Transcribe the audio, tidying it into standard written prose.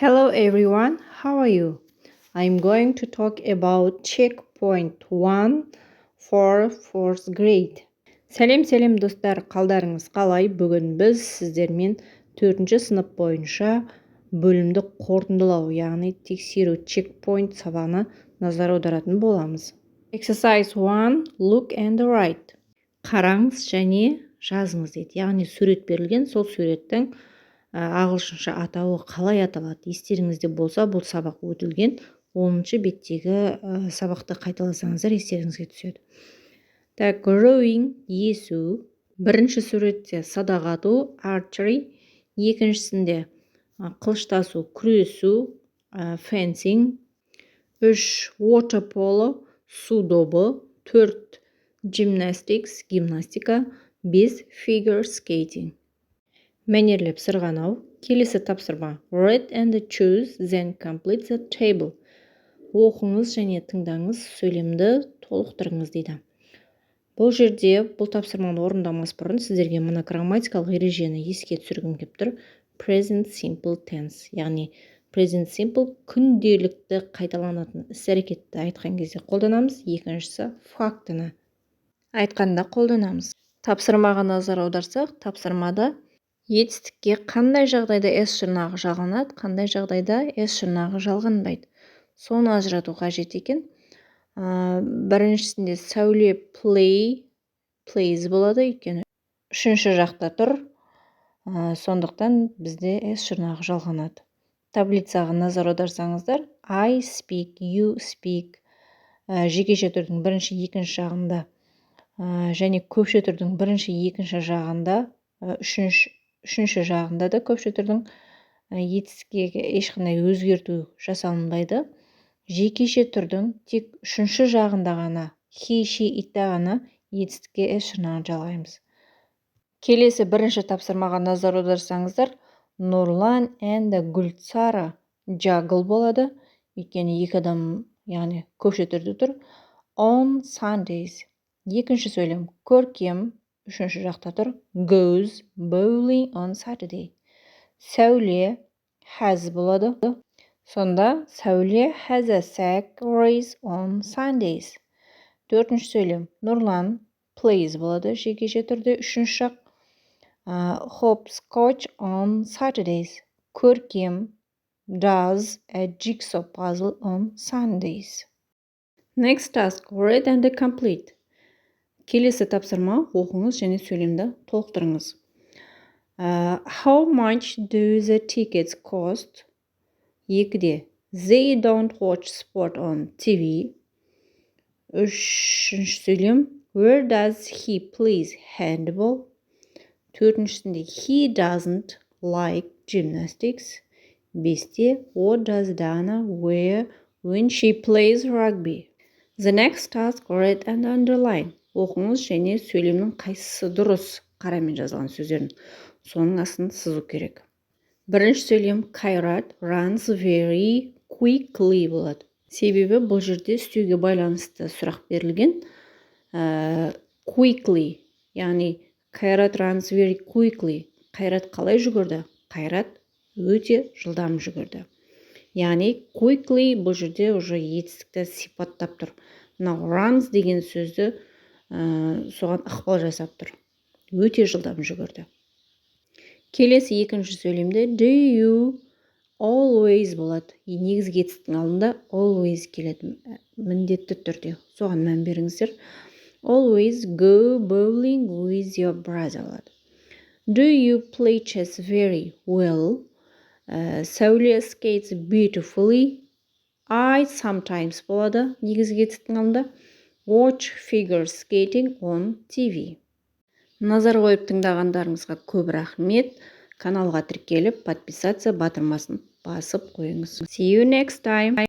Hello everyone, how are you? I'm going to talk about checkpoint 1 for 4th grade. Сәлем достар, қалдарыңыз қалай? Бүгін біз сіздермен 4-ші сынып бойынша бөлімді қорытындылау, яғни тексеру checkpoint сабағына назар аударатын боламыз. Exercise 1, look and write. Қараңыз және жазыңыз дейді. Яғни сурет берілген, сол суреттің ағылшынша атауы қалай аталады? Естеріңізде болса, бұл сабақ өтілген 10-ші беттегі сабақты қайталасаңыздар естеріңізге түседі. Так, rowing, есу. Бірінші суретте садақ ату, archery. Екіншісінде қылыштасу, күресу, fencing. 3, water polo, су добы. 4, gymnastics, гимнастика. 5, figure skating. Мәнерлеп сырғанау. Келесі тапсырма. Read and choose, then complete the table. Оқыңыз және тыңдаңыз, сөйлемді толықтырыңыз дейді. Бұл жерде бұл тапсырманы орындамас бұрын сіздерге мына грамматикалық ережені еске түсіргім келіп тұр. Present simple tense, яғни present simple күнделікті қайталанатын іс-әрекетті айтқан кезде қолданамыз. Екіншісі фактіні айтқанда қолданамыз. Тапсырмаға назар аударсақ, тапсырмада етістікке қандай жағдайда S жұрнағы жалғанады, қандай жағдайда S жұрнағы жалғанбайды. Соны ажырату қажет екен. Біріншісінде сәуле plays болады, өйткені үшінші жақта тұр. Сондықтан бізде S жұрнағы жалғанады. Таблицаға назар аударсаңыздар, I speak, you speak, жекеше түрдің бірінші, екінші жағында және көпше түрдің бірінші, екінші жағында, үшінші жағында да көпше түрдің етістікке ешқандай өзгерту жасалынбайды. Жекеше түрдің тек үшінші жағында ғана, he, she, itте ғана етістікке S жұрнағын жалғаймыз. Келесі бірінші тапсырмаға назар аударсаңыздар, Нұрлан and Гүлсара juggle болады. Өйткені екі адам, яғни көпше түрде тұр. On Sundays. Екінші сөйлем көркем, үшінші жақта тұр. Goes bowling on Saturday. Сәуле has болады. Сонда сәуле has a sack race on Sundays. Төртінші сөйлем Нұрлан plays болады. Жекеше түрде үшінші жақ. Hopscotch on Saturdays. Көркем does a jigsaw puzzle on Sundays. Next task, read and complete. Келесі тапсырма, оқыңыз және сөйлемді толықтырыңыз. How much do the tickets cost? Екіде, they don't watch sport on TV. Үшінші сөйлем, where does he plays handball? Төртіншісінде, he doesn't like gymnastics. Бесте, what does Dana wear when she plays rugby? The next task, read and underline. Оқыңыз және сөйлемнің қайсысы дұрыс қарамен жазылған сөздерін. Соның астын сызу керек. Бірінші сөйлем Қайрат runs very quickly болады. Себебі бұл жерде істеуге байланысты сұрақ берілген. Quickly, яғни Қайрат runs very quickly. Қайрат қалай жүгірді? Қайрат өте жылдам жүгірді. Яғни quickly бұл жерде уже етістікті сипаттап тұр. Мынау runs деген сөзді соған ықпал жасап тұр. Өте жылдам жүгірді. Келесі екінші сөйлемде do you always болады. Негізгі етістіктің алдында always келеді. Міндетті түрде. Соған мән беріңіздер. Always go bowling with your brother болады. Do you play chess very well? Сәуле skates beautifully. I sometimes болады. Негізгі етістіктің алдында watch figure skating on TV. Назар қойып тыңдағандарыңызға көп рахмет. Каналға тіркеліп, подписаться батырмасын басып қойыңыз. See you next time.